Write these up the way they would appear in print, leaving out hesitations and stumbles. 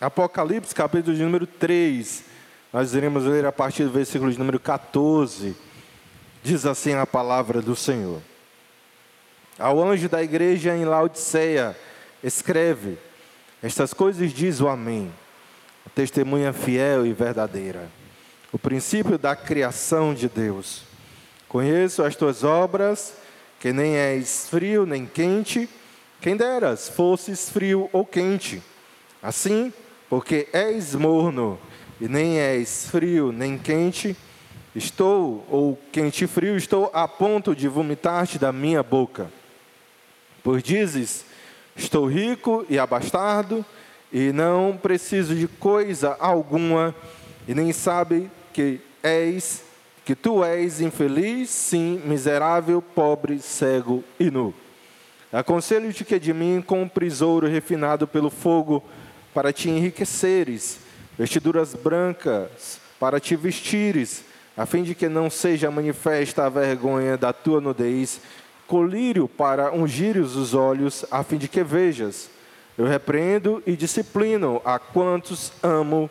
Apocalipse, capítulo de número 3. Nós iremos ler a partir do versículo de número 14. Diz assim a palavra do Senhor. Ao anjo da igreja em Laodiceia, escreve: estas coisas diz o Amém, a testemunha fiel e verdadeira, o princípio da criação de Deus. Conheço as tuas obras, que nem és frio nem quente, quem deras fosses frio ou quente. Assim, porque és morno e nem és frio nem quente, ou quente e frio, estou a ponto de vomitar-te da minha boca. Pois dizes: estou rico e abastado, e não preciso de coisa alguma, e nem sabe que tu és infeliz, sim, miserável, pobre, cego e nu. Aconselho-te que de mim compres ouro refinado pelo fogo, para te enriqueceres, vestiduras brancas para te vestires, a fim de que não seja manifesta a vergonha da tua nudez, colírio para ungires os olhos, a fim de que vejas. Eu repreendo e disciplino a quantos amo.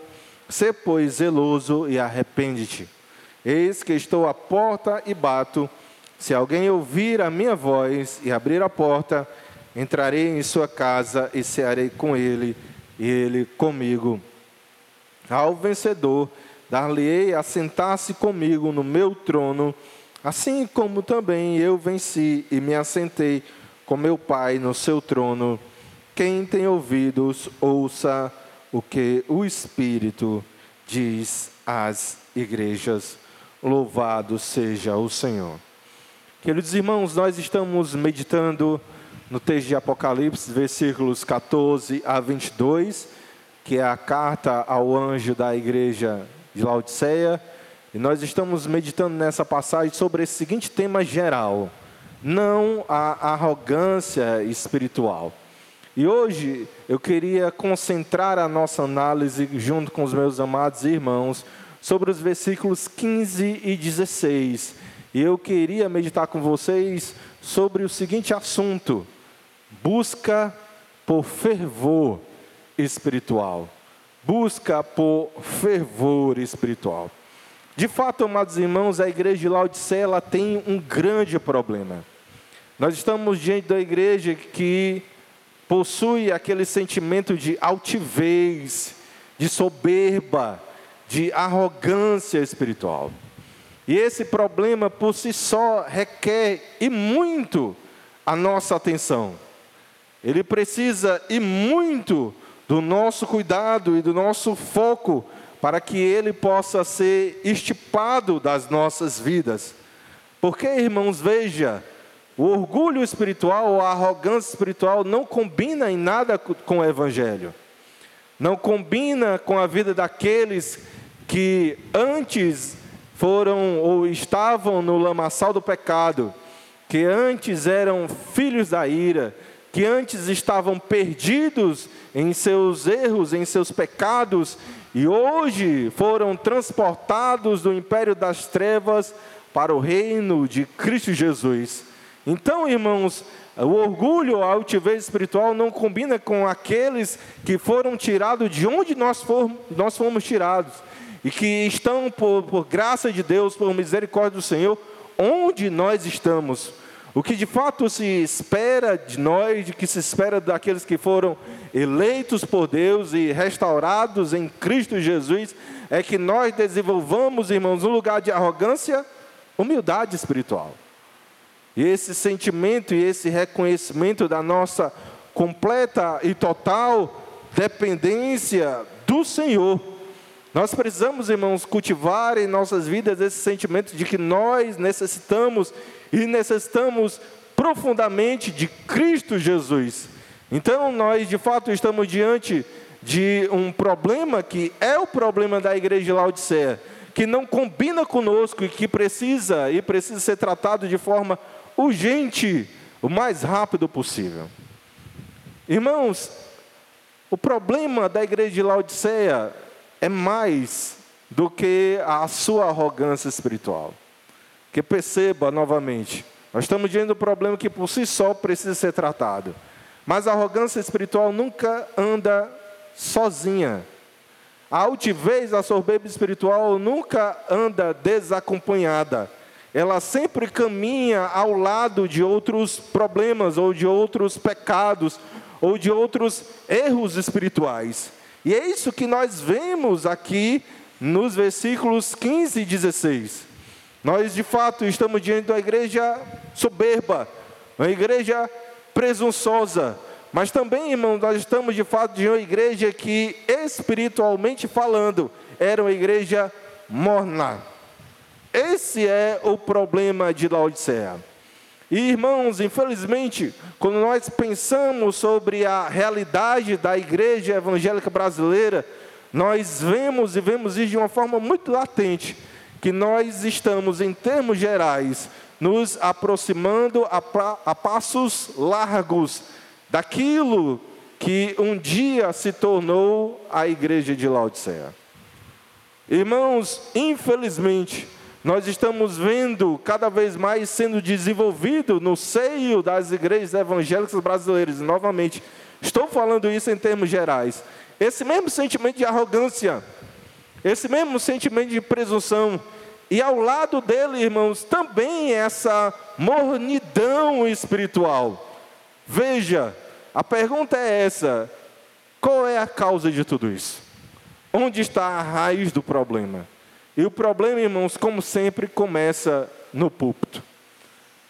Sê, pois, zeloso e arrepende-te. Eis que estou à porta e bato. Se alguém ouvir a minha voz e abrir a porta, entrarei em sua casa e cearei com ele, e ele comigo. Ao vencedor, dar-lhe-ei a sentar-se comigo no meu trono, assim como também eu venci e me assentei com meu Pai no seu trono. Quem tem ouvidos, ouça o que o Espírito diz às igrejas. Louvado seja o Senhor. Queridos irmãos, nós estamos meditando no texto de Apocalipse, versículos 14 a 22, que é a carta ao anjo da igreja de Laodiceia. E nós estamos meditando nessa passagem sobre esse seguinte tema geral: não a arrogância espiritual. E hoje eu queria concentrar a nossa análise, junto com os meus amados irmãos, sobre os versículos 15 e 16. E eu queria meditar com vocês sobre o seguinte assunto: busca por fervor espiritual. Busca por fervor espiritual. De fato, amados irmãos, a igreja de Laodiceia, ela tem um grande problema. Nós estamos diante da igreja que possui aquele sentimento de altivez, de soberba, de arrogância espiritual. E esse problema por si só requer e muito a nossa atenção. Ele precisa e muito do nosso cuidado e do nosso foco para que ele possa ser extirpado das nossas vidas. Porque, irmãos, veja, o orgulho espiritual ou a arrogância espiritual não combina em nada com o Evangelho. Não combina com a vida daqueles que antes foram ou estavam no lamaçal do pecado, que antes eram filhos da ira, que antes estavam perdidos em seus erros, em seus pecados, e hoje foram transportados do império das trevas para o reino de Cristo Jesus. Então, irmãos, o orgulho, a altivez espiritual não combina com aqueles que foram tirados de onde nós fomos tirados, e que estão, por graça de Deus, por misericórdia do Senhor, onde nós estamos. O que de fato se espera de nós, de que se espera daqueles que foram eleitos por Deus e restaurados em Cristo Jesus, é que nós desenvolvamos, irmãos, no lugar de arrogância, humildade espiritual. E esse sentimento e esse reconhecimento da nossa completa e total dependência do Senhor. Nós precisamos, irmãos, cultivar em nossas vidas esse sentimento de que nós necessitamos profundamente de Cristo Jesus. Então, nós de fato estamos diante de um problema que é o problema da igreja de Laodiceia, que não combina conosco e que precisa ser tratado de forma urgente, o mais rápido possível. Irmãos, o problema da igreja de Laodiceia é mais do que a sua arrogância espiritual. Que perceba novamente, nós estamos diante do problema que por si só precisa ser tratado. Mas a arrogância espiritual nunca anda sozinha. A altivez, a soberba espiritual nunca anda desacompanhada. Ela sempre caminha ao lado de outros problemas, ou de outros pecados, ou de outros erros espirituais. E é isso que nós vemos aqui nos versículos 15 e 16. Nós, de fato, estamos diante de uma igreja soberba, uma igreja presunçosa, mas também, irmão, nós estamos, de fato, de uma igreja que, espiritualmente falando, era uma igreja morna. Esse é o problema de Laodiceia. E, irmãos, infelizmente, quando nós pensamos sobre a realidade da igreja evangélica brasileira, nós vemos isso de uma forma muito latente, que nós estamos, em termos gerais, nos aproximando a passos largos daquilo que um dia se tornou a igreja de Laodiceia. Irmãos, infelizmente, nós estamos vendo cada vez mais sendo desenvolvido no seio das igrejas evangélicas brasileiras. E, novamente, estou falando isso em termos gerais. Esse mesmo sentimento de arrogância, esse mesmo sentimento de presunção, e ao lado dele, irmãos, também essa mornidão espiritual. Veja, a pergunta é essa: qual é a causa de tudo isso? Onde está a raiz do problema? E o problema, irmãos, como sempre, começa no púlpito.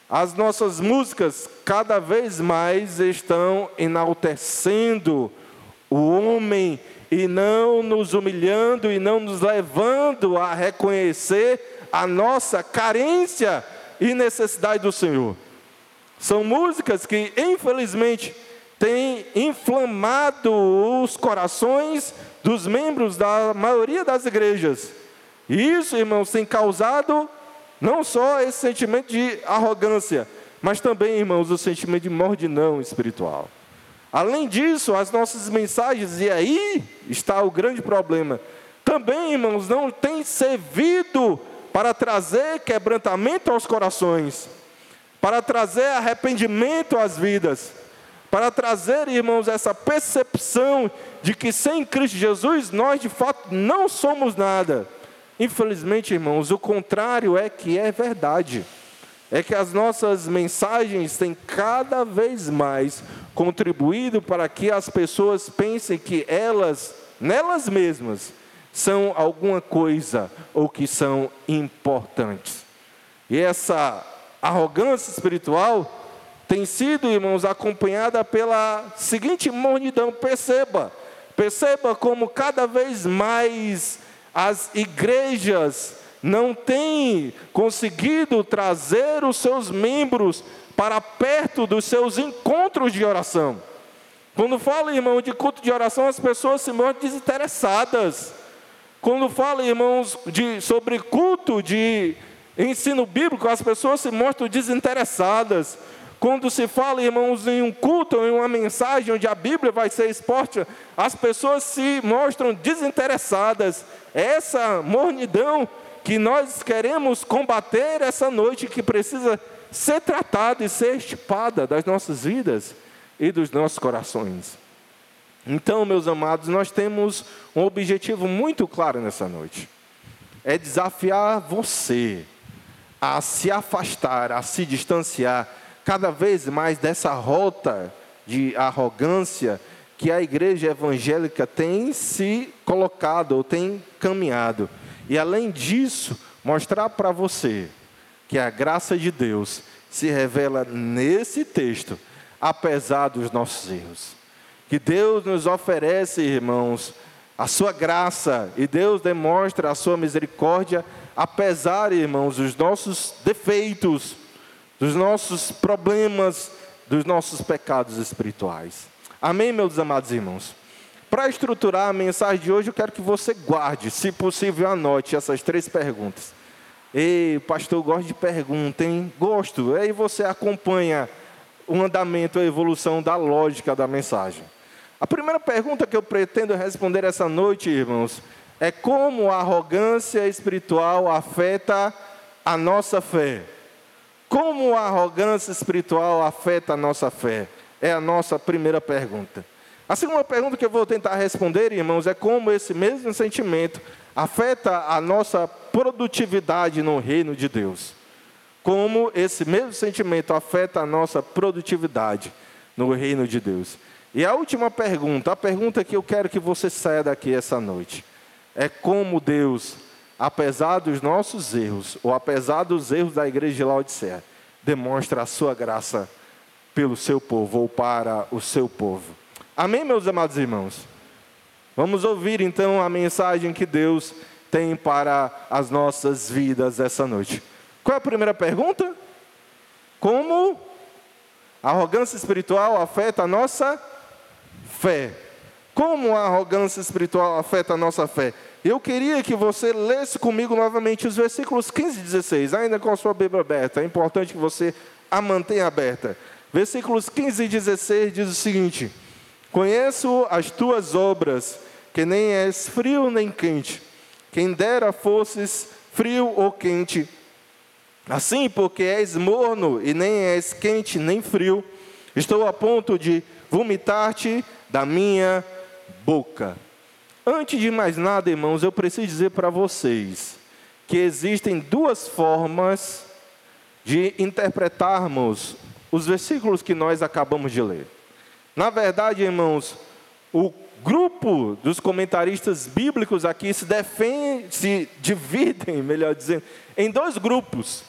As nossas músicas cada vez mais estão enaltecendo o homem e não nos humilhando e não nos levando a reconhecer a nossa carência e necessidade do Senhor. São músicas que, infelizmente, têm inflamado os corações dos membros da maioria das igrejas. E isso, irmãos, tem causado não só esse sentimento de arrogância, mas também, irmãos, o sentimento de mornidão espiritual. Além disso, as nossas mensagens, e aí está o grande problema, também, irmãos, não têm servido para trazer quebrantamento aos corações, para trazer arrependimento às vidas, para trazer, irmãos, essa percepção de que sem Cristo Jesus nós de fato não somos nada. Infelizmente, irmãos, o contrário é que é verdade. É que as nossas mensagens têm cada vez mais contribuído para que as pessoas pensem que elas, nelas mesmas, são alguma coisa ou que são importantes. E essa arrogância espiritual tem sido, irmãos, acompanhada pela seguinte mornidão. Perceba como cada vez mais as igrejas não têm conseguido trazer os seus membros para perto dos seus encontros de oração. Quando fala, irmão, de culto de oração, as pessoas se mostram desinteressadas. Quando fala, irmãos, sobre culto de ensino bíblico, as pessoas se mostram desinteressadas. Quando se fala, irmãos, em um culto, em uma mensagem onde a Bíblia vai ser exposta, as pessoas se mostram desinteressadas. Essa mornidão que nós queremos combater essa noite, que precisa ser tratada e ser extirpada das nossas vidas e dos nossos corações. Então, meus amados, nós temos um objetivo muito claro nessa noite. É desafiar você a se afastar, a se distanciar cada vez mais dessa rota de arrogância que a igreja evangélica tem se colocado, ou tem caminhado. E além disso, mostrar para você que a graça de Deus se revela nesse texto, apesar dos nossos erros. Que Deus nos oferece, irmãos, a sua graça, e Deus demonstra a sua misericórdia, apesar, irmãos, dos nossos defeitos, dos nossos problemas, dos nossos pecados espirituais. Amém, meus amados irmãos? Para estruturar a mensagem de hoje, eu quero que você guarde, se possível, anote essas 3 perguntas. Ei, pastor, eu gosto de pergunta, hein? Gosto. Aí você acompanha o andamento, a evolução da lógica da mensagem. A primeira pergunta que eu pretendo responder essa noite, irmãos, é como a arrogância espiritual afeta a nossa fé. Como a arrogância espiritual afeta a nossa fé? É a nossa primeira pergunta. A segunda pergunta que eu vou tentar responder, irmãos, é como esse mesmo sentimento afeta a nossa produtividade no reino de Deus. Como esse mesmo sentimento afeta a nossa produtividade no reino de Deus. E a última pergunta, a pergunta que eu quero que você saia daqui essa noite, é como Deus, apesar dos nossos erros, ou apesar dos erros da igreja de Laodiceia, demonstra a sua graça pelo seu povo, ou para o seu povo. Amém, meus amados irmãos? Vamos ouvir então a mensagem que Deus tem para as nossas vidas essa noite. Qual é a primeira pergunta? Como a arrogância espiritual afeta a nossa fé? Como a arrogância espiritual afeta a nossa fé? Eu queria que você lesse comigo novamente os versículos 15 e 16, ainda com a sua Bíblia aberta. É importante que você a mantenha aberta. Versículos 15 e 16 diz o seguinte: conheço as tuas obras, que nem és frio nem quente. Quem dera fosses frio ou quente. Assim, porque és morno e nem és quente nem frio, estou a ponto de vomitar-te da minha boca. Antes de mais nada, irmãos, eu preciso dizer para vocês que existem duas formas de interpretarmos os versículos que nós acabamos de ler. Na verdade, irmãos, o grupo dos comentaristas bíblicos aqui se dividem, melhor dizendo, em dois grupos,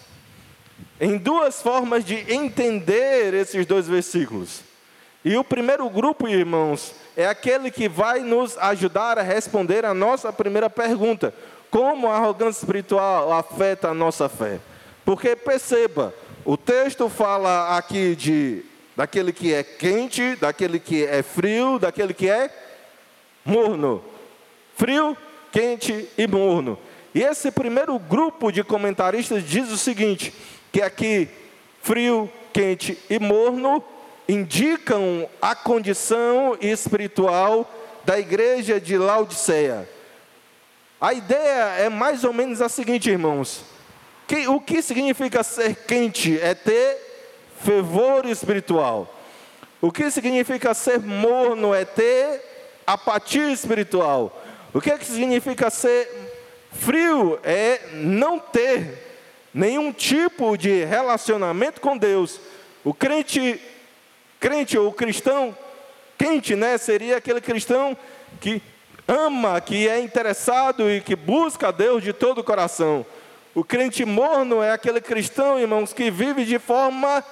em duas formas de entender esses dois versículos. E o primeiro grupo, irmãos, é aquele que vai nos ajudar a responder a nossa primeira pergunta: como a arrogância espiritual afeta a nossa fé? Porque perceba, o texto fala aqui daquele que é quente, daquele que é frio, daquele que é morno. Frio, quente e morno. E esse primeiro grupo de comentaristas diz o seguinte, que aqui frio, quente e morno indicam a condição espiritual da igreja de Laodiceia. A ideia é mais ou menos a seguinte, irmãos: o que significa ser quente? É ter fervor espiritual. O que significa ser morno? É ter apatia espiritual. O que significa ser frio? É não ter nenhum tipo de relacionamento com Deus. O crente ou cristão quente, seria aquele cristão que ama, que é interessado e que busca a Deus de todo o coração. O crente morno é aquele cristão, irmãos, que vive de forma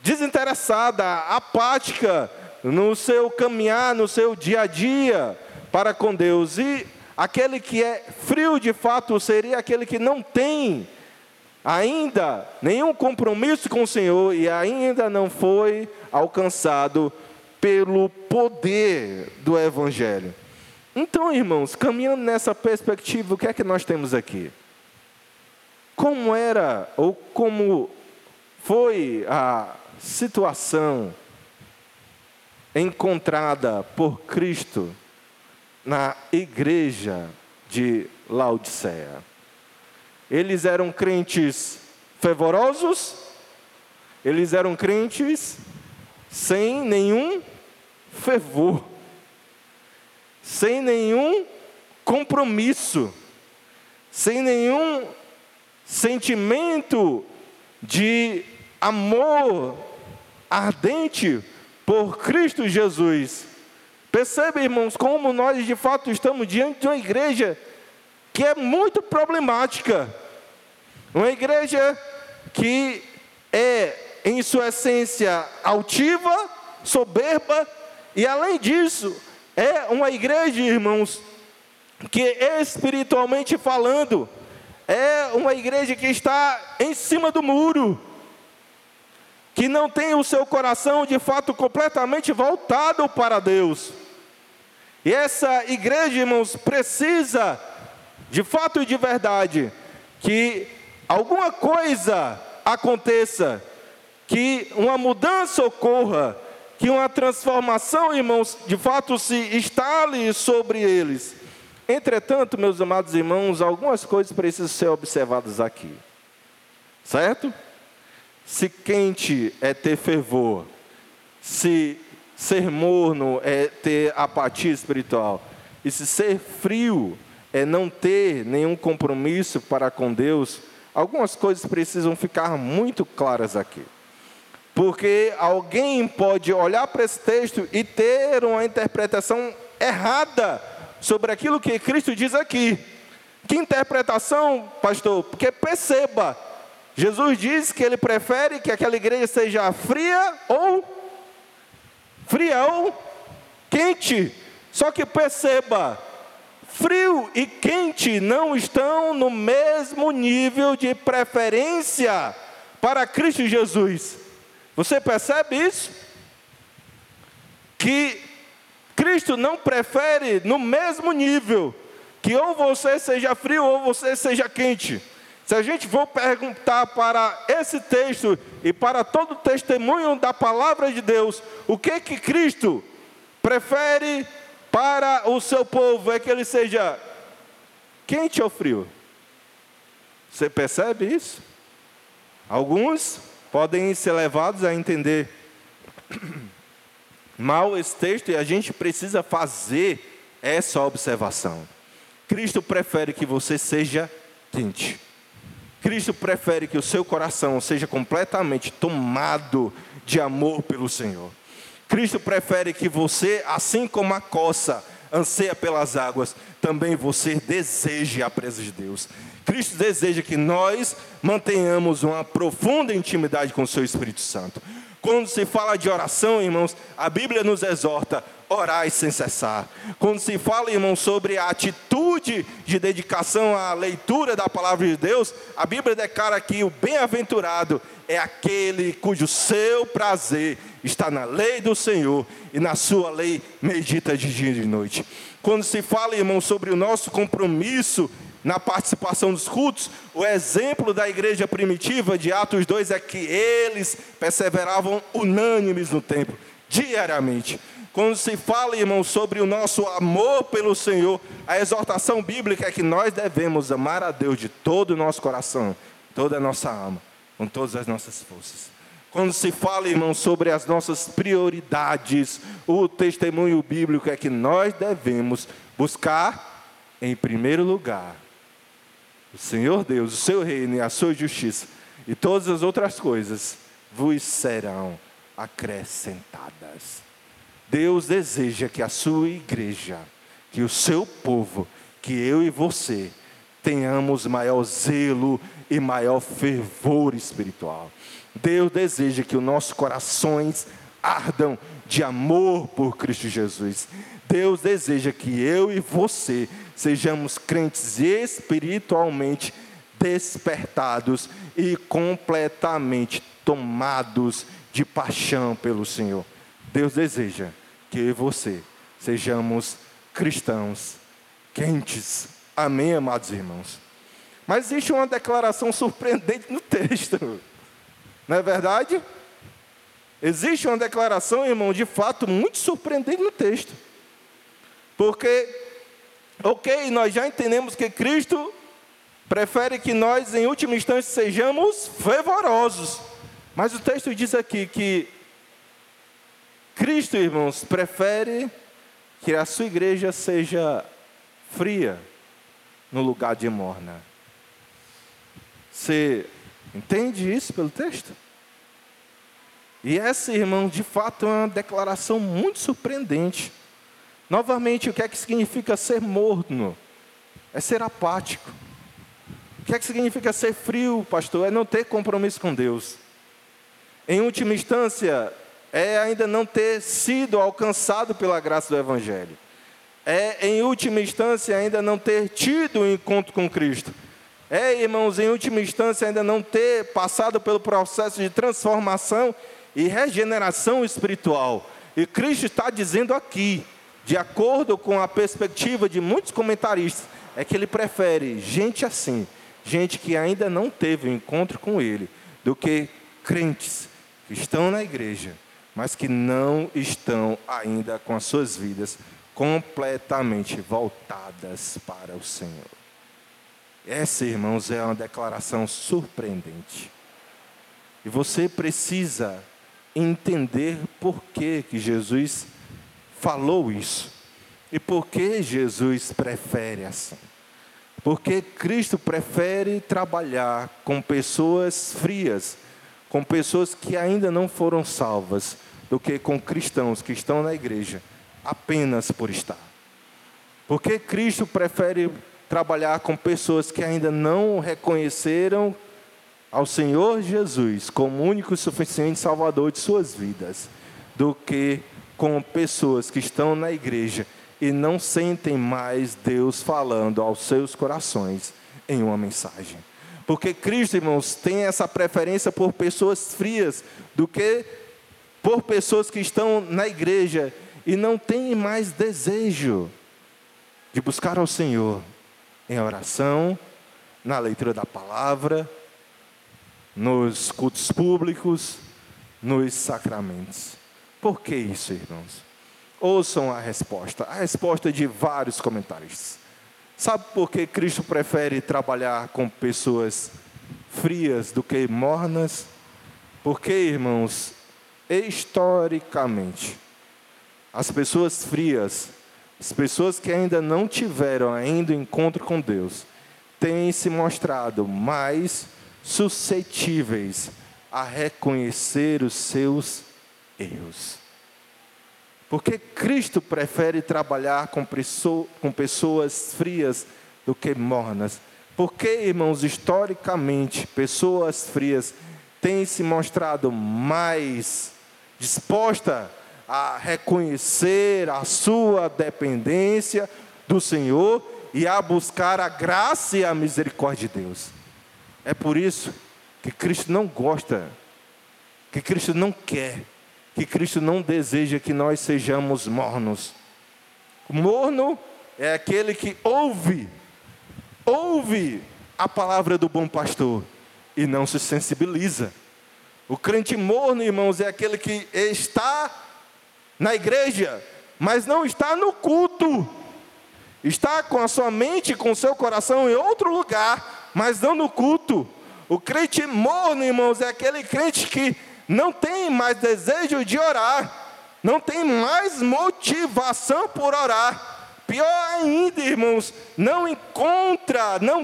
desinteressada, apática, no seu caminhar, no seu dia a dia para com Deus. E aquele que é frio de fato seria aquele que não tem ainda nenhum compromisso com o Senhor e ainda não foi alcançado pelo poder do Evangelho. Então, irmãos, caminhando nessa perspectiva, o que é que nós temos aqui? Como era ou como foi a situação encontrada por Cristo na igreja de Laodiceia? Eles eram crentes fervorosos, eles eram crentes sem nenhum fervor, sem nenhum compromisso, sem nenhum sentimento de amor ardente por Cristo Jesus. Percebe, irmãos, como nós de fato estamos diante de uma igreja que é muito problemática. Uma igreja que é, em sua essência, altiva, soberba, e além disso, é uma igreja, irmãos, que espiritualmente falando, é uma igreja que está em cima do muro, que não tem o seu coração de fato completamente voltado para Deus. E essa igreja, irmãos, precisa, de fato e de verdade, que alguma coisa aconteça, que uma mudança ocorra, que uma transformação, irmãos, de fato se instale sobre eles. Entretanto, meus amados irmãos, algumas coisas precisam ser observadas aqui, certo? Se quente é ter fervor, se ser morno é ter apatia espiritual. E se ser frio é não ter nenhum compromisso para com Deus, algumas coisas precisam ficar muito claras aqui. Porque alguém pode olhar para esse texto e ter uma interpretação errada sobre aquilo que Cristo diz aqui. Que interpretação, pastor? Porque perceba, Jesus diz que ele prefere que aquela igreja seja fria ou quente. Só que perceba, frio e quente não estão no mesmo nível de preferência para Cristo Jesus. Você percebe isso? Que Cristo não prefere no mesmo nível, que ou você seja frio ou você seja quente. Se a gente for perguntar para esse texto e para todo o testemunho da palavra de Deus, o que Cristo prefere para o seu povo, é que ele seja quente ou frio? Você percebe isso? Alguns podem ser levados a entender mal esse texto, e a gente precisa fazer essa observação. Cristo prefere que você seja quente. Cristo prefere que o seu coração seja completamente tomado de amor pelo Senhor. Cristo prefere que você, assim como a coça anseia pelas águas, também você deseje a presença de Deus. Cristo deseja que nós mantenhamos uma profunda intimidade com o seu Espírito Santo. Quando se fala de oração, irmãos, a Bíblia nos exorta: orai sem cessar. Quando se fala, irmãos, sobre a atitude de dedicação à leitura da palavra de Deus, a Bíblia declara que o bem-aventurado é aquele cujo seu prazer está na lei do Senhor, e na sua lei medita de dia e de noite. Quando se fala, irmãos, sobre o nosso compromisso na participação dos cultos, o exemplo da igreja primitiva de Atos 2 é que eles perseveravam unânimes no templo, diariamente. Quando se fala, irmãos, sobre o nosso amor pelo Senhor, a exortação bíblica é que nós devemos amar a Deus de todo o nosso coração, toda a nossa alma, com todas as nossas forças. Quando se fala, irmãos, sobre as nossas prioridades, o testemunho bíblico é que nós devemos buscar, em primeiro lugar, o Senhor Deus, o seu reino e a sua justiça, e todas as outras coisas vos serão acrescentadas. Deus deseja que a sua igreja, que o seu povo, que eu e você, tenhamos maior zelo e maior fervor espiritual. Deus deseja que os nossos corações ardam de amor por Cristo Jesus. Deus deseja que eu e você sejamos crentes espiritualmente despertados e completamente tomados de paixão pelo Senhor. Deus deseja que eu e você sejamos cristãos quentes. Amém, amados irmãos? Mas existe uma declaração surpreendente no texto, não é verdade? Existe uma declaração, irmão, de fato muito surpreendente no texto. Porque, ok, nós já entendemos que Cristo prefere que nós, em última instância, sejamos fervorosos. Mas o texto diz aqui que Cristo, irmãos, prefere que a sua igreja seja fria no lugar de morna. Você entende isso pelo texto? E essa, irmão, de fato é uma declaração muito surpreendente. Novamente, o que é que significa ser morno? É ser apático. O que é que significa ser frio, pastor? É não ter compromisso com Deus. Em última instância, é ainda não ter sido alcançado pela graça do Evangelho. É, em última instância, ainda não ter tido um encontro com Cristo. É, irmãos, em última instância, ainda não ter passado pelo processo de transformação e regeneração espiritual. E Cristo está dizendo aqui, de acordo com a perspectiva de muitos comentaristas, é que Ele prefere gente assim, gente que ainda não teve um encontro com Ele, do que crentes que estão na igreja, mas que não estão ainda com as suas vidas completamente voltadas para o Senhor. Essa, irmãos, é uma declaração surpreendente. E você precisa entender por que Jesus falou isso. E por que Jesus prefere assim? Porque Cristo prefere trabalhar com pessoas frias, com pessoas que ainda não foram salvas, do que com cristãos que estão na igreja, apenas por estar. Porque Cristo prefere trabalhar com pessoas que ainda não reconheceram ao Senhor Jesus como único e suficiente Salvador de suas vidas, do que com pessoas que estão na igreja e não sentem mais Deus falando aos seus corações em uma mensagem. Porque Cristo, irmãos, tem essa preferência por pessoas frias, do que por pessoas que estão na igreja e não têm mais desejo de buscar ao Senhor em oração, na leitura da palavra, nos cultos públicos, nos sacramentos. Por que isso, irmãos? Ouçam a resposta de vários comentaristas. Sabe por que Cristo prefere trabalhar com pessoas frias do que mornas? Porque, irmãos, historicamente, as pessoas frias, as pessoas que ainda não tiveram ainda encontro com Deus, têm se mostrado mais suscetíveis a reconhecer os seus erros. Porque Cristo prefere trabalhar com pessoas frias do que mornas. Porque, irmãos, historicamente, pessoas frias têm se mostrado mais dispostas a reconhecer a sua dependência do Senhor e a buscar a graça e a misericórdia de Deus. É por isso que Cristo não gosta, que Cristo não quer, que Cristo não deseja que nós sejamos mornos. O morno é aquele que ouve a palavra do bom pastor e não se sensibiliza. O crente morno, irmãos, é aquele que está na igreja, mas não está no culto. Está com a sua mente, com o seu coração em outro lugar, mas não no culto. O crente morno, irmãos, é aquele crente que não tem mais desejo de orar, não tem mais motivação por orar. Pior ainda, irmãos, não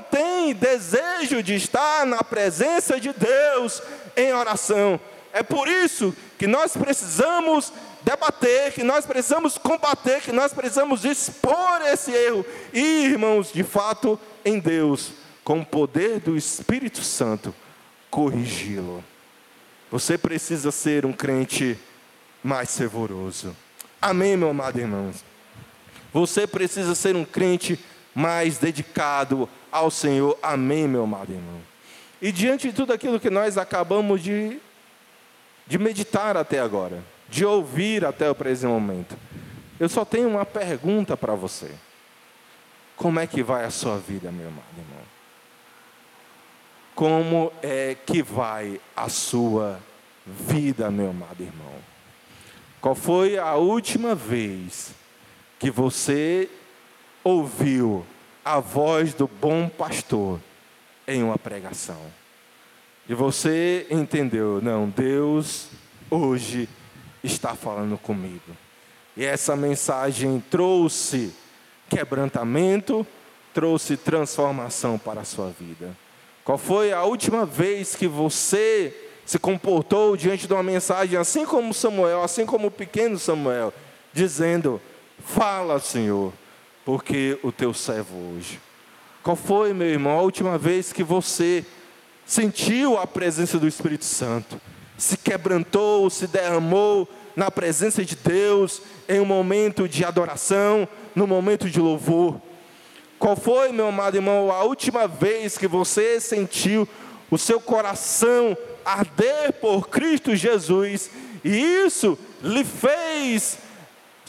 tem desejo de estar na presença de Deus em oração. É por isso que nós precisamos debater, que nós precisamos combater, que nós precisamos expor esse erro. E, irmãos, de fato, em Deus, com o poder do Espírito Santo, corrigi-lo. Você precisa ser um crente mais fervoroso. Amém, meu amado irmão? Você precisa ser um crente mais dedicado ao Senhor. Amém, meu amado irmão? E diante de tudo aquilo que nós acabamos de meditar até agora, de ouvir até o presente momento, eu só tenho uma pergunta para você. Como é que vai a sua vida, meu amado irmão? Como é que vai a sua vida, meu amado irmão? Qual foi a última vez que você ouviu a voz do bom pastor em uma pregação? E você entendeu, não, Deus hoje está falando comigo. E essa mensagem trouxe quebrantamento, trouxe transformação para a sua vida. Qual foi a última vez que você se comportou diante de uma mensagem, assim como Samuel, assim como o pequeno Samuel, dizendo: fala, Senhor, porque o teu servo hoje. Qual foi, meu irmão, a última vez que você sentiu a presença do Espírito Santo, se quebrantou, se derramou na presença de Deus, em um momento de adoração, no momento de louvor? Qual foi, meu amado irmão, a última vez que você sentiu o seu coração arder por Cristo Jesus, e isso lhe fez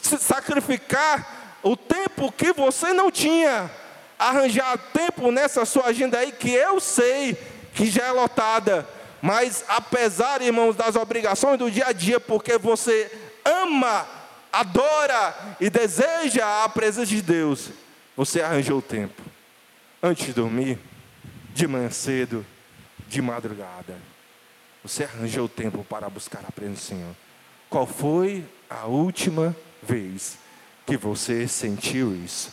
sacrificar o tempo que você não tinha, arranjar tempo nessa sua agenda aí, que eu sei que já é lotada, mas apesar, irmãos, das obrigações do dia a dia, porque você ama, adora e deseja a presença de Deus, você arranjou tempo, antes de dormir, de manhã cedo, de madrugada, você arranjou tempo para buscar a presença do Senhor. Qual foi a última vez que você sentiu isso?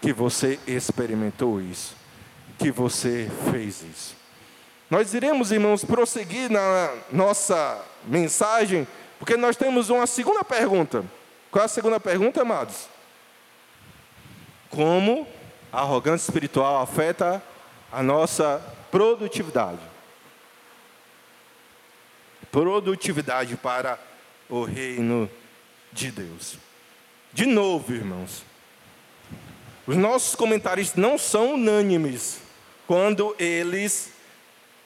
Que você experimentou isso? Que você fez isso? Nós iremos, irmãos, prosseguir na nossa mensagem, porque nós temos uma segunda pergunta. Qual é a segunda pergunta, amados? Como a arrogância espiritual afeta a nossa produtividade? Produtividade para o reino de Deus. De novo, irmãos, os nossos comentaristas não são unânimes quando eles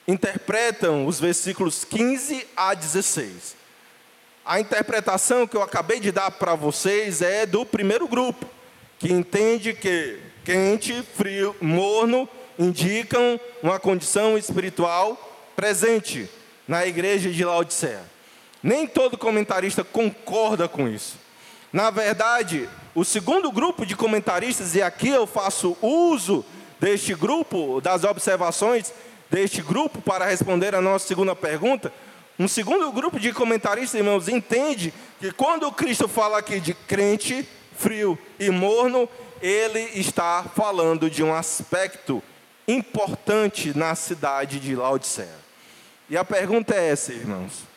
interpretam os versículos 15 a 16. A interpretação que eu acabei de dar para vocês é do primeiro grupo, que entende que quente, frio, morno indicam uma condição espiritual presente na igreja de Laodiceia. Nem todo comentarista concorda com isso. Na verdade, o segundo grupo de comentaristas, e aqui eu faço uso deste grupo, das observações deste grupo para responder a nossa segunda pergunta, um segundo grupo de comentaristas, irmãos, entende que quando Cristo fala aqui de crente, frio e morno, ele está falando de um aspecto importante na cidade de Laodiceia. E a pergunta é essa, irmãos: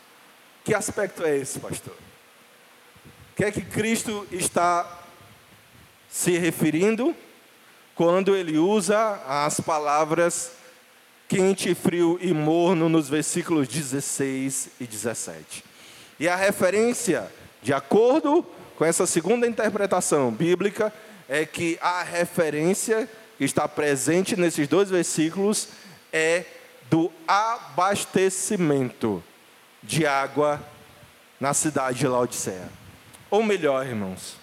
que aspecto é esse, pastor? O que é que Cristo está se referindo quando ele usa as palavras quente, frio e morno nos versículos 16 e 17? E a referência, de acordo com essa segunda interpretação bíblica, é que a referência que está presente nesses dois versículos é do abastecimento de água na cidade de Laodiceia. Ou melhor, irmãos,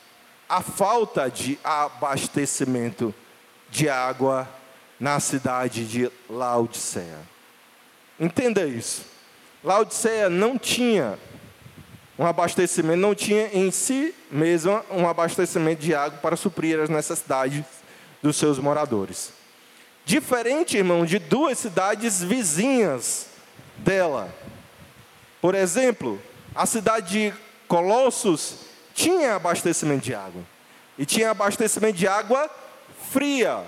a falta de abastecimento de água na cidade de Laodiceia. Entenda isso. Laodiceia não tinha um abastecimento, não tinha em si mesma um abastecimento de água para suprir as necessidades dos seus moradores. Diferente, irmão, de duas cidades vizinhas dela. Por exemplo, a cidade de Colossos tinha abastecimento de água. E tinha abastecimento de água fria.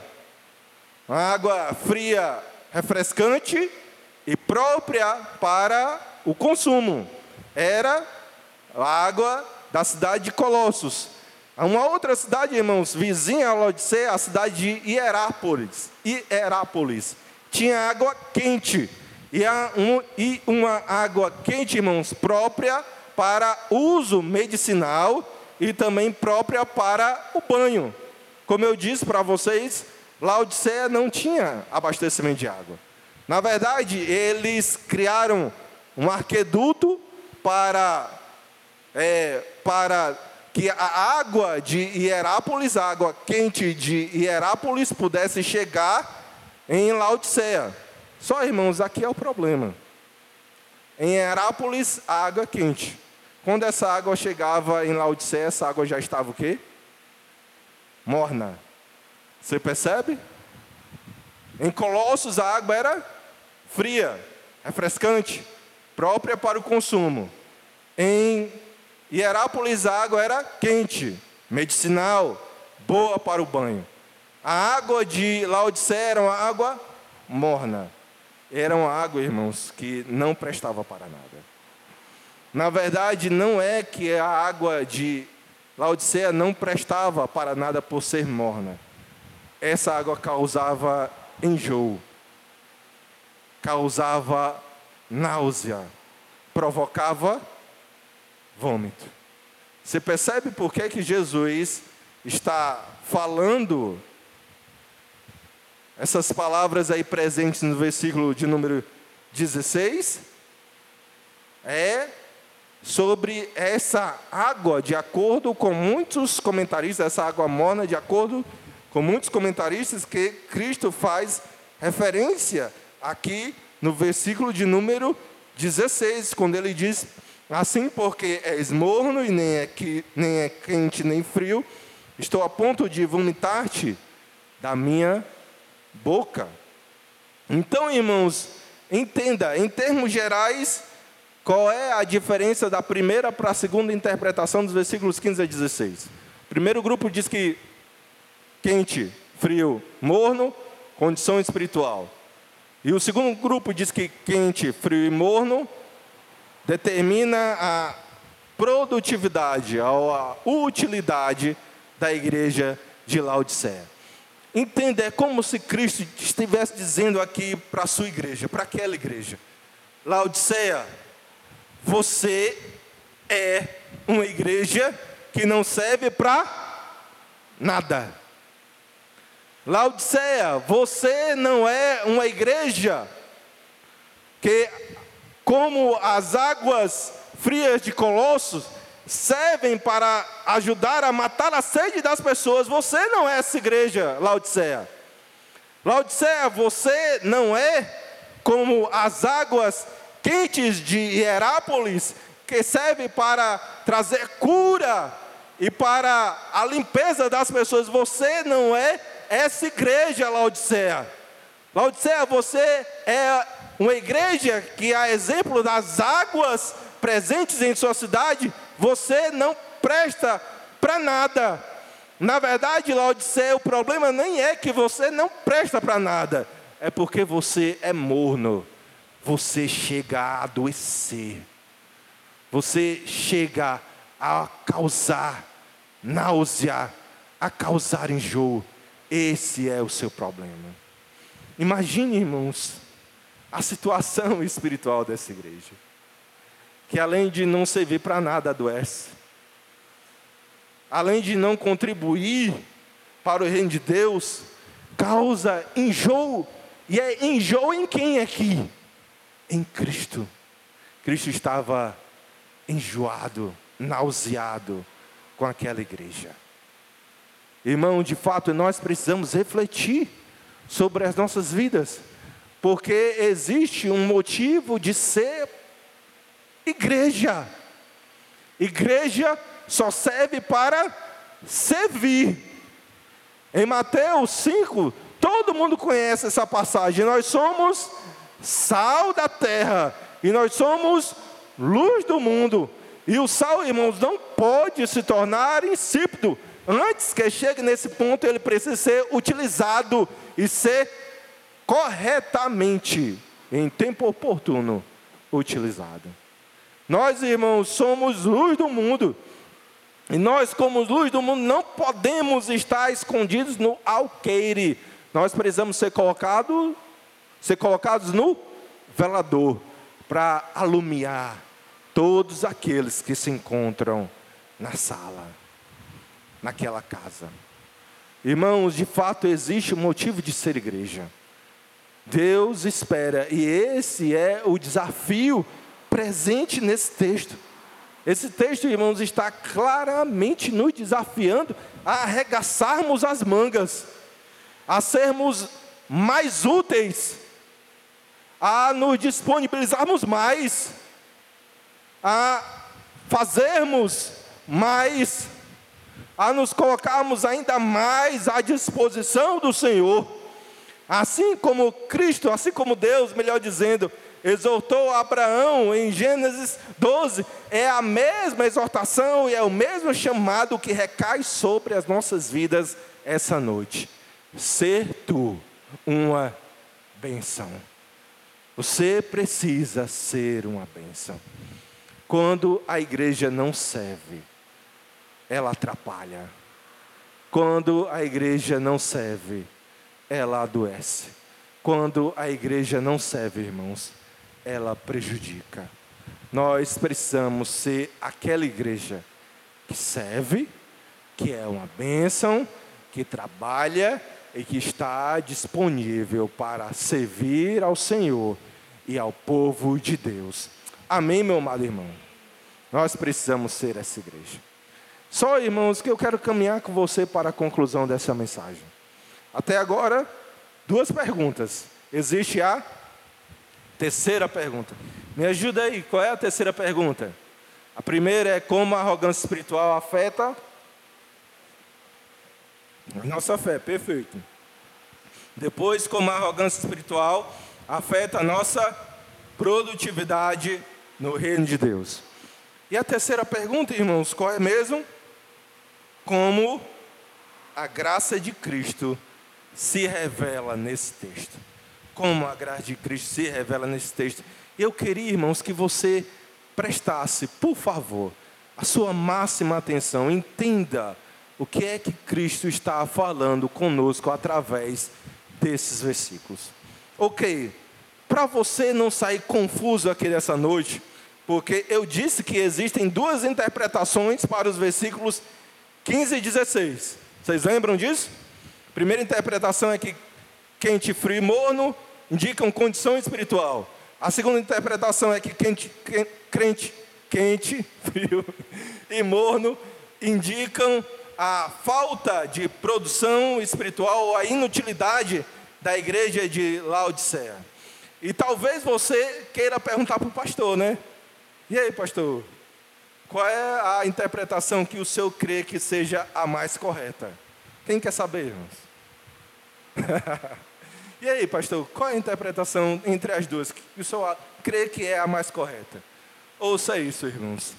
Uma água fria refrescante e própria para o consumo. Era a água da cidade de Colossos. Uma outra cidade, irmãos, vizinha a Laodiceia, a cidade de Hierápolis. Tinha água quente. E uma água quente, irmãos, própria para uso medicinal e também própria para o banho. Como eu disse para vocês, Laodiceia não tinha abastecimento de água. Na verdade, eles criaram um aqueduto para que a água de Hierápolis, a água quente de Hierápolis, pudesse chegar em Laodiceia. Só, irmãos, aqui é o problema. Em Hierápolis, a água é quente. Quando essa água chegava em Laodiceia, essa água já estava o quê? Morna. Você percebe? Em Colossos, a água era fria, refrescante, própria para o consumo. Em Hierápolis, a água era quente, medicinal, boa para o banho. A água de Laodiceia era uma água morna. Era uma água, irmãos, que não prestava para nada. Na verdade, não é que a água de Laodiceia não prestava para nada por ser morna. Essa água causava enjoo, causava náusea, provocava vômito. Você percebe por que Jesus está falando essas palavras aí presentes no versículo de número 16? É sobre essa água, de acordo com muitos comentaristas, essa água morna, de acordo com muitos comentaristas, que Cristo faz referência aqui no versículo de número 16, quando ele diz assim: porque és morno e nem é quente nem frio, estou a ponto de vomitar-te da minha boca. Então, irmãos, entenda, em termos gerais, Qual é a diferença da primeira para a segunda interpretação dos versículos 15 a 16? O primeiro grupo diz que quente, frio, morno, condição espiritual. E o segundo grupo diz que quente, frio e morno determina a produtividade, a utilidade da igreja de Laodiceia. Entenda, é como se Cristo estivesse dizendo aqui para a sua igreja, para aquela igreja: Laodiceia, você é uma igreja que não serve para nada. Laodiceia, você não é uma igreja que, como as águas frias de Colossos, servem para ajudar a matar a sede das pessoas. Você não é essa igreja, Laodiceia. Laodiceia, você não é como as águas quentes de Hierápolis, que serve para trazer cura e para a limpeza das pessoas. Você não é essa igreja, Laodiceia. Laodiceia, você é uma igreja que, a exemplo das águas presentes em sua cidade, você não presta para nada. Na verdade, Laodiceia, o problema nem é que você não presta para nada, é porque você é morno. Você chega a adoecer, você chega a causar náusea, a causar enjoo. Esse é o seu problema. Imagine, irmãos, a situação espiritual dessa igreja, que além de não servir para nada, adoece. Além de não contribuir para o reino de Deus, causa enjoo. E é enjoo em quem aqui? Em Cristo. Cristo estava enjoado, nauseado com aquela igreja. Irmão, de fato, nós precisamos refletir sobre as nossas vidas, porque existe um motivo de ser igreja. Igreja só serve para servir. Em Mateus 5, todo mundo conhece essa passagem. Nós somos sal da terra e nós somos luz do mundo. E o sal, irmãos, não pode se tornar insípido. Antes que chegue nesse ponto, ele precisa ser utilizado e ser corretamente, em tempo oportuno, utilizado. Nós, irmãos, somos luz do mundo. E nós, como luz do mundo, não podemos estar escondidos no alqueire. Nós precisamos ser colocados no velador, para alumiar todos aqueles que se encontram na sala, naquela casa. Irmãos, de fato existe um motivo de ser igreja. Deus espera, e esse é o desafio presente nesse texto. Esse texto, irmãos, está claramente nos desafiando a arregaçarmos as mangas, a sermos mais úteis, a nos disponibilizarmos mais, a fazermos mais, a nos colocarmos ainda mais à disposição do Senhor. Assim como Cristo, assim como Deus, melhor dizendo, exortou Abraão em Gênesis 12, é a mesma exortação e é o mesmo chamado que recai sobre as nossas vidas essa noite. Ser tu uma bênção. Você precisa ser uma bênção. Quando a igreja não serve, ela atrapalha. Quando a igreja não serve, ela adoece. Quando a igreja não serve, irmãos, ela prejudica. Nós precisamos ser aquela igreja que serve, que é uma bênção, que trabalha e que está disponível para servir ao Senhor e ao povo de Deus. Amém, meu amado irmão? Nós precisamos ser essa igreja. Só, irmãos, que eu quero caminhar com você para a conclusão dessa mensagem. Até agora, 2 perguntas. Existe a terceira pergunta. Me ajuda aí, qual é a terceira pergunta? A primeira é como a arrogância espiritual afeta a nossa fé, perfeito. Depois, como a arrogância espiritual afeta a nossa produtividade no reino de Deus. E a terceira pergunta, irmãos, qual é mesmo? Como a graça de Cristo se revela nesse texto? Como a graça de Cristo se revela nesse texto? Eu queria, irmãos, que você prestasse, por favor, a sua máxima atenção. Entenda o que é que Cristo está falando conosco através desses versículos. Ok, para você não sair confuso aqui nessa noite, porque eu disse que existem duas interpretações para os versículos 15 e 16. Vocês lembram disso? A primeira interpretação é que quente, frio e morno indicam condição espiritual. A segunda interpretação é que quente, frio e morno indicam a falta de produção espiritual ou a inutilidade da igreja de Laodiceia. E talvez você queira perguntar para o pastor, né? E aí, pastor, qual é a interpretação que o senhor crê que seja a mais correta? Quem quer saber, irmãos? E aí, pastor, qual é a interpretação entre as duas que o senhor crê que é a mais correta? Ouça isso, irmãos.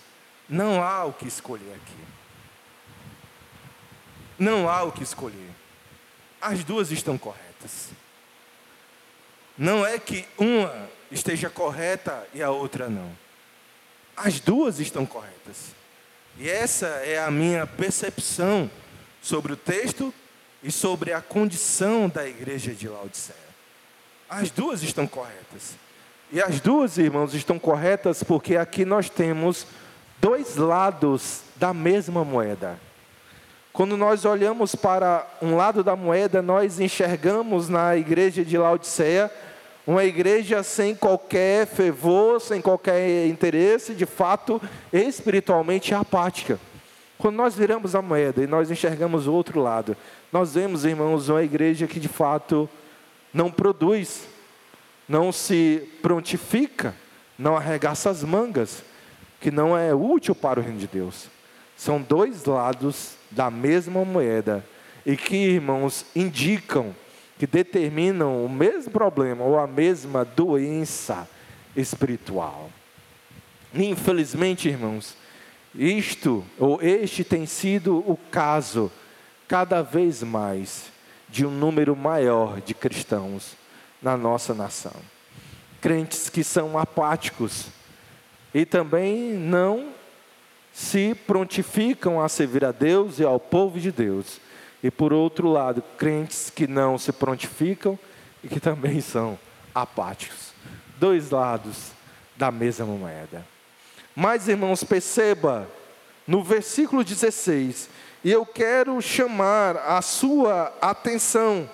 Não há o que escolher aqui. Não há o que escolher. As duas estão corretas. Não é que uma esteja correta e a outra não. As duas estão corretas. E essa é a minha percepção sobre o texto e sobre a condição da igreja de Laodiceia. As duas estão corretas. E as duas, irmãos, estão corretas porque aqui nós temos dois lados da mesma moeda. Quando nós olhamos para um lado da moeda, nós enxergamos na igreja de Laodiceia uma igreja sem qualquer fervor, sem qualquer interesse, de fato, espiritualmente apática. Quando nós viramos a moeda e nós enxergamos o outro lado, nós vemos, irmãos, uma igreja que de fato não produz, não se prontifica, não arregaça as mangas, que não é útil para o reino de Deus. São dois lados da mesma moeda e que, irmãos, indicam, que determinam o mesmo problema ou a mesma doença espiritual. Infelizmente, irmãos, este tem sido o caso cada vez mais de um número maior de cristãos na nossa nação. Crentes que são apáticos e também não se prontificam a servir a Deus e ao povo de Deus. E por outro lado, crentes que não se prontificam e que também são apáticos. Dois lados da mesma moeda. Mas, irmãos, perceba no versículo 16, e eu quero chamar a sua atenção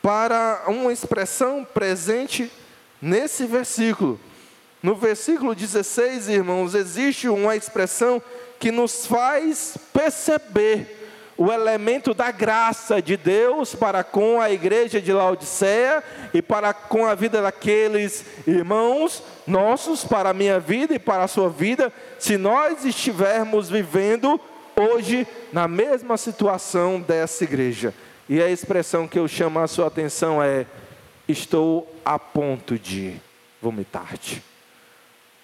para uma expressão presente nesse versículo. No versículo 16, irmãos, existe uma expressão que nos faz perceber o elemento da graça de Deus para com a igreja de Laodiceia e para com a vida daqueles irmãos nossos, para a minha vida e para a sua vida, se nós estivermos vivendo hoje na mesma situação dessa igreja. E a expressão que eu chamo a sua atenção é: estou a ponto de vomitar-te.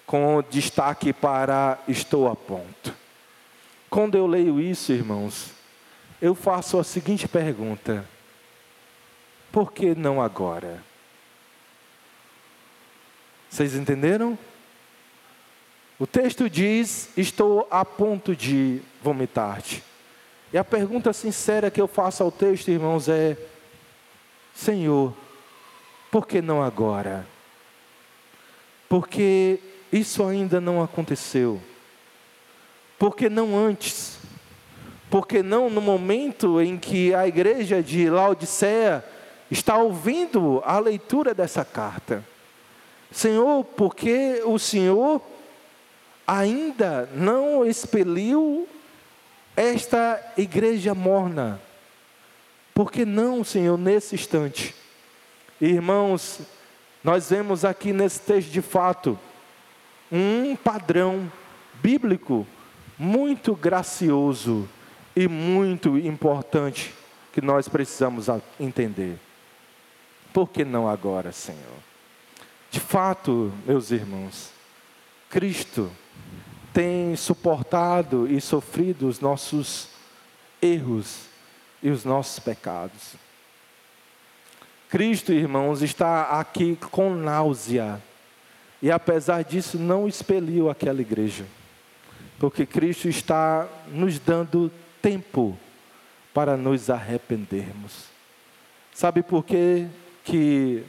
Com destaque para estou a ponto. Quando eu leio isso, irmãos, eu faço a seguinte pergunta: por que não agora? Vocês entenderam? O texto diz: estou a ponto de vomitar-te. E a pergunta sincera que eu faço ao texto, irmãos, é: Senhor, por que não agora? Porque isso ainda não aconteceu. Por que não antes? Porque não no momento em que a igreja de Laodiceia está ouvindo a leitura dessa carta? Senhor, porque o Senhor ainda não expeliu esta igreja morna? Por que não, Senhor, nesse instante? Irmãos, nós vemos aqui nesse texto de fato um padrão bíblico muito gracioso e muito importante que nós precisamos entender. Por que não agora, Senhor? De fato, meus irmãos, Cristo tem suportado e sofrido os nossos erros e os nossos pecados. Cristo, irmãos, está aqui com náusea. E apesar disso, não expeliu aquela igreja. Porque Cristo está nos dando tempo para nos arrependermos. Sabe por quê que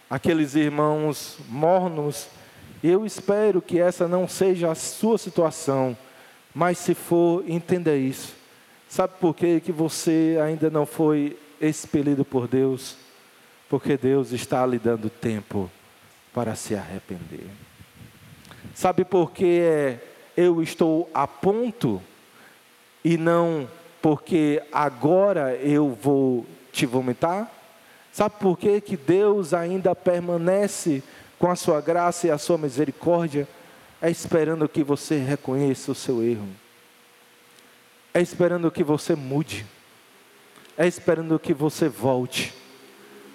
aqueles irmãos mornos, eu espero que essa não seja a sua situação, mas se for, entenda isso. Sabe por quê que você ainda não foi expelido por Deus? Porque Deus está lhe dando tempo para se arrepender. Sabe por que eu estou a ponto e não porque agora eu vou te vomitar? Sabe por que Deus ainda permanece com a sua graça e a sua misericórdia? É esperando que você reconheça o seu erro. É esperando que você mude. É esperando que você volte.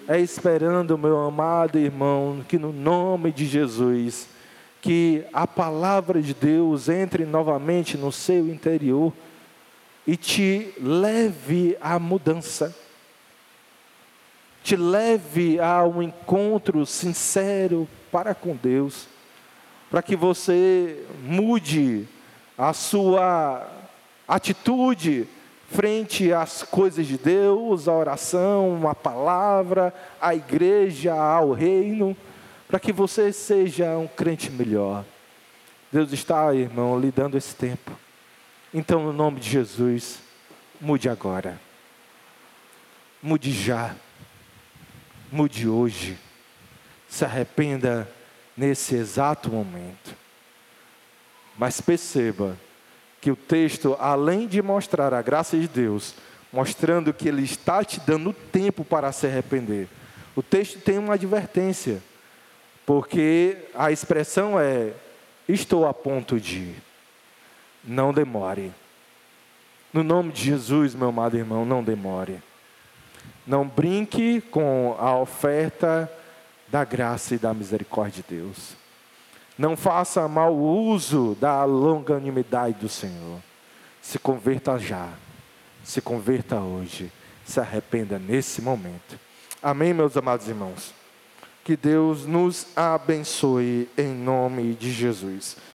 É esperando, meu amado irmão, que no nome de Jesus, que a palavra de Deus entre novamente no seu interior e te leve à mudança. Te leve a um encontro sincero para com Deus. Para que você mude a sua atitude frente às coisas de Deus, a oração, a palavra, a igreja, ao reino, para que você seja um crente melhor. Deus está, irmão, lhe dando esse tempo. Então, no nome de Jesus, mude agora. Mude já. Mude hoje. Se arrependa nesse exato momento. Mas perceba que o texto, além de mostrar a graça de Deus, mostrando que Ele está te dando tempo para se arrepender, o texto tem uma advertência, porque a expressão é: estou a ponto de. Não demore. No nome de Jesus, meu amado irmão, não demore. Não brinque com a oferta da graça e da misericórdia de Deus. Não faça mau uso da longanimidade do Senhor. Se converta já. Se converta hoje. Se arrependa nesse momento. Amém, meus amados irmãos? Que Deus nos abençoe em nome de Jesus.